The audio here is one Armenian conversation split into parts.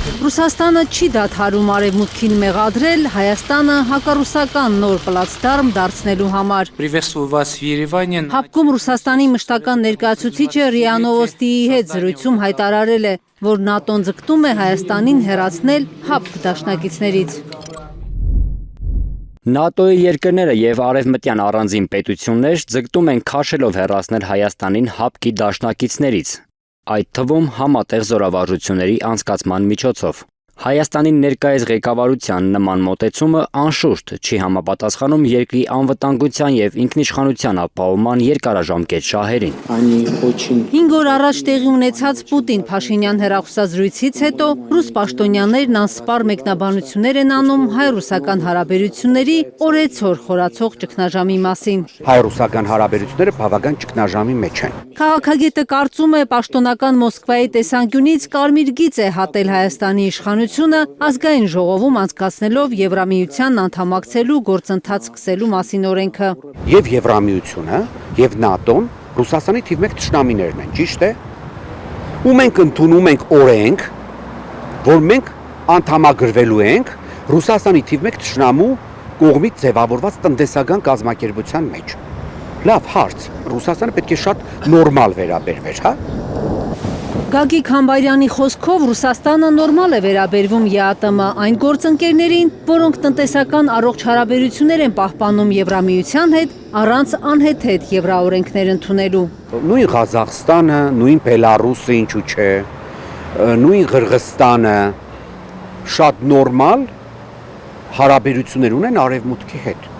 Ռուսաստանը չի դադարում արևմուտքին մեղադրել Հայաստանը հակառուսական նոր պլացդարմ դարձնելու համար։ Հապկում Ռուսաստանի մշտական ներկայացուցիչը ՌԻԱ Նովոստիի հետ զրույցում հայտարարել է, որ ՆԱՏՕ-ն ձգտում է Հայաստանին հեռացնել Հապկ դաշնակիցներից։ ՆԱՏՕ-ի երկրները եւ արևմտյան առանձին պետություններ ձգտում են քաշելով հեռացնել Հայաստանին Հապկի դաշնակիցներից, այդ թվում համատեղ զորավարժությունների անցկացման միջոցով։ Հայաստանի ներկայիս ղեկավարության նման մոտեցումը անշուշտ չի համապատասխանում երկրի անվտանգության եւ ինքնիշխանության ապահովման երկարաժամկետ շահերին։ 5 օր առաջ տեղի ունեցած Պուտին-Փաշինյան հեռախոսազրույցից հետո ռուս պաշտոնյաներն անսպառ մեկնաբանություններ են անում հայ-ռուսական հարաբերությունների օրեցօր խորացող ճգնաժամի մասին։ Հայ-ռուսական հարաբերությունները բավական ճգնաժամի մեջ են։ Քաղաքագետը կարծում է, պաշտոնական Մոսկվայի տեսանկյունից կարմիր գիծ է հատել Հայաստանի իշխանությունը ազգային ժողովում անցկացնելով Եվրամիությանն անդամակցելու գործընթաց սկսելու մասին օրենքը։ Եվ Եվրամիությունը, եւ ՆԱՏՕ-ն Ռուսաստանի թիվ 1 թշնամիներն են, ճիշտ է։ Ու մենք ընդունում ենք օրենք, որ մենք անդամագրվելու ենք Ռուսաստանի թիվ 1 թշնամու կողմից ձևավորված տնտեսական կազմակերպության մեջ։ Լավ հարց, Ռուսաստանը պետք է շատ նորմալ վերաբերվեր, հա։ Գագիկ Համբարյանի խոսքով Ռուսաստանը նորմալ է վերաբերվում ԵԱՏՄ այն գործընկերներին, որոնք տնտեսական առողջ հարաբերություններ են պահպանում Եվրամիության հետ, առանց անհեթեթ եվրաօրենքներ ընդունելու։ Նույն Ղազախստանը, նույն Բելարուսը, ինչու՞ չէ, նույն Ղրղստանը շատ նորմալ հարաբերություններ ունեն արևմուտքի հետ։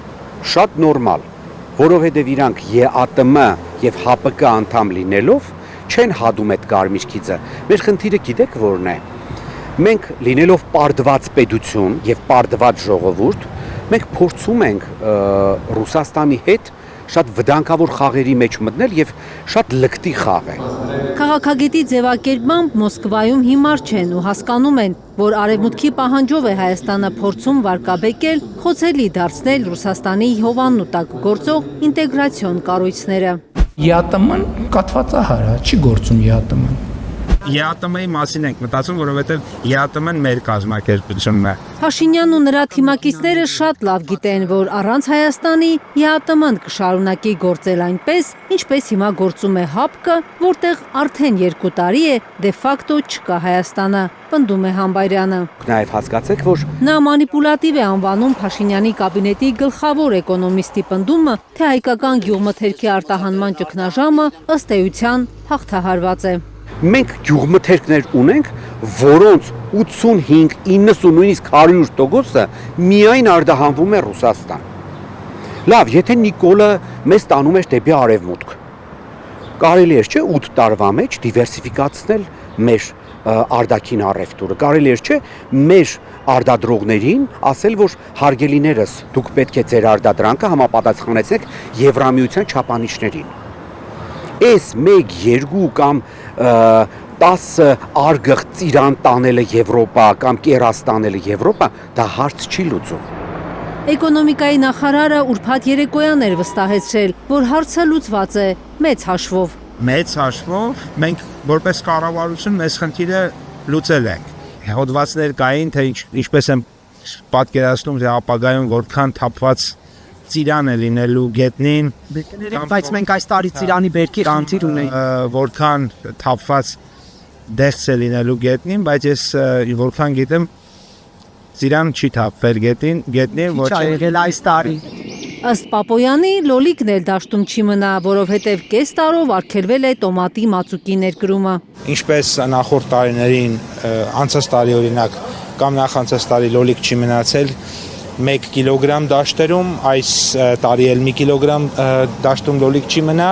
Շատ նորմալ, որովհետև իրանք ԵԱՏՄ եւ ՀԱՊԿ անդամ լինելով չեն հադում այդ կարմիր գիծը։ Մեր խնդիրը գիտեք որն է։ Մենք լինելով պարտված պետություն եւ պարտված ժողովուրդ, մենք փորձում ենք Ռուսաստանի հետ շատ վտանգավոր խաղերի մեջ մտնել եւ շատ լկտի խաղել։ Քաղաքագետի ձևակերպմամբ Մոսկվայում հիմար չեն ու հասկանում են, որ արևմուտքի պահանջով է Հայաստանը փորձում վարկաբեկել, խոցելի դարձնել Ռուսաստանի հովանու տակ գործող ինտեգրացիոն կառույցները։ ԵԱՏՄ-ն կաթվածահար է, չի գործում ԵԱՏՄ-ն։ ԵԱՏՄ-ի մասին ենք մտածում, որովհետև ԵԱՏՄ-ն մեր կազմակերպությունն է։ Փաշինյանն ու նրա թիմակիցները շատ լավ գիտեն, որ առանց Հայաստանի ԵԱՏՄ-ն կշարունակի գործել այնպես, ինչպես հիմա գործում է ՀԱՊԿ-ը, որտեղ արդեն 2 տարի է դե ֆակտո չկա Հայաստանը, պնդում է Համբարյանը։ Նաև հասկացեք, որ նա մանիպուլատիվ է անվանում Փաշինյանի կաբինետի գլխավոր էկոնոմիստի պնդումը, թե հայկական գյուղմթերքի արտահանման ճգնաժամը ըստ էության հաղթահարված է։ Մենք գյուղմթերքներ ունենք, որոնց 85, 90, նույնիսկ 100%-ը միայն արտահանվում է Ռուսաստան։ Լավ, եթե Նիկոլը մեզ տանում էր դեպի արևմուտք, կարելի էր չէ 8 տարվա մեջ դիվերսիֆիկացնել մեր արտաքին առևտուրը, կարելի էր չէ մեր արտադրողներին ասել, որ հարգելիներս, դուք պետք է ձեր արտադրանքը համապատասխանեցեք Եվրամիության չափանիշներին։ Այս 1, 2 կամ 10 արգղ ծիրան տանելը Եվրոպա կամ կերաս տանելը Եվրոպա, դա հարց չի լուծում։ Էկոնոմիկայի նախարարը ուրբաթ երեկոյան էր վստահեցրել, որ հարցը լուծված է մեծ հաշվով։ Մեծ հաշվով մենք որպես կառավարություն մեզ խնդիրը լուծել ենք։ Հոդվածներ կային, թե ինչպես եմ պատկերացնում, թե ապագայում որքան թափված ծիրան է լինելու գետնին, բայց մենք այս տարի ծիրանի բերքի խնդիր ունենք, որքան թափված դեղց է լինելու գետնին, բայց ես որքան գիտեմ ծիրան չի թափվել գետնին, ոչ եղել այս տարի։ Ըստ Պապոյանի լոլիկն էլ դաշտում չի մնա, որովհետև կես տարով արգելվել է տոմատի մածուկի ներկրումը։ Ինչպես նախորդ տարիներին, անցած տարի օրինակ կամ նախանցած տարի լոլիկ չի մնացել 1 կիլոգրամ դաշտերում, այս տարի էլ 1 կիլոգրամ դաշտում լոլիկ չի մնա։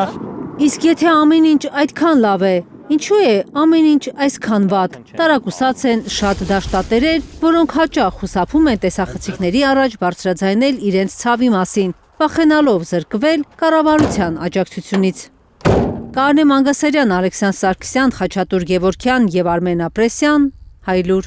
Իսկ եթե ամեն ինչ այդքան լավ է, ինչու է ամեն ինչ այսքան վատ։ Տարակուսած են շատ դաշտատերեր, որոնք հաճախ խուսափում են տեսախցիկների առաջ բարձրաձայնել իրենց ցավի մասին, վախենալով զրկվել կառավարության աջակցությունից։ Կարնե Մանգասարյան, Ալեքսանդր Սարգսյան, Խաչատուր Գևորգյան եւ Արմեն Ապրեսյան, Հայլուր։